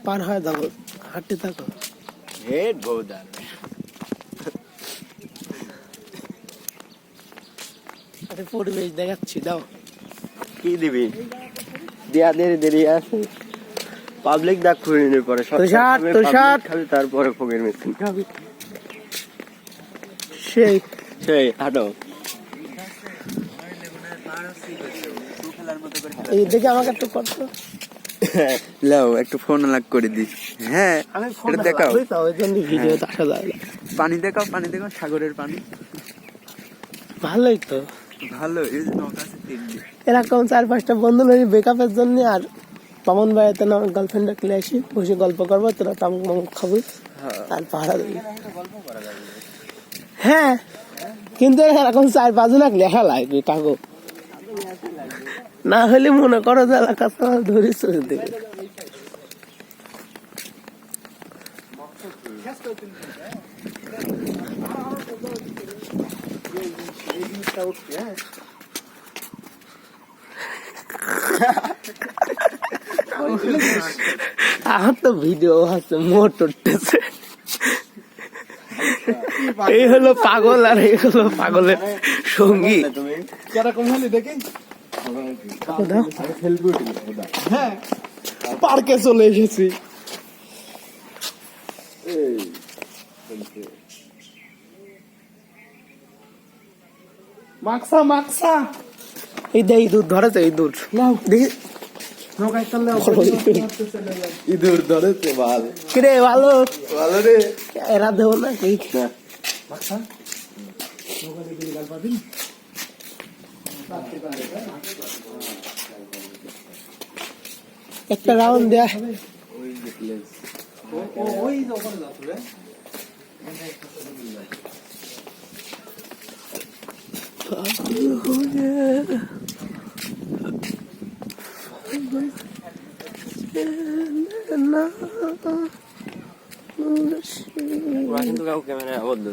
পার হয়ে যাবো, হাঁটতে থাকো। পরিবেশ দেখাচ্ছি, দাও। কি দিবি? দিয়া দেরি আছে। পাবলিক ডাক খুঁড়িনি পরে খাবি, তারপরে ফকির মিছিল খাবি। সেই হাঁটো। এই দেখে আমাকে একটু করতো। লাও একটু ফোন লাগ করে দিস। হ্যাঁ এটা দেখাও। ভিডিওতে আসা যায় না। পানি দেখাও, সাগরের পানি। ভালোই তো, ভালো। এই যে নৌকা আছে তিনটে। এরকম 4-5টা বন্ধু নিয়ে ব্রেকআপের জন্য আর মামুন ভাইতে না গার্লফ্রেন্ড ডাকলে আসি, বসে গল্প করবো, তোরা তামুক মামুক খাবি আর পাহাড়া দিবি। হ্যাঁ, কিন্তু এরকম 4-5 জন লেখা লাগবে কাগো, না হলে মনে করো যে এলাকা ধরে চলে দেবে। আমার তো ভিডিও আছে, মোটর এই হলো পাগল আর এই হলো পাগলের সঙ্গী। হ্যাঁ, পার্কে চলে এসেছি। মাকসা এই দে, ইঁদুর ধরেছে, ইঁদুর দেখি। ইঁদুর ধরেছে ভাল। কিরে ভালো রে। এরা দেবো না কি? একটা রাউন্ড দেয়া। কিন্তু কাউকে মানে আবদ্ধ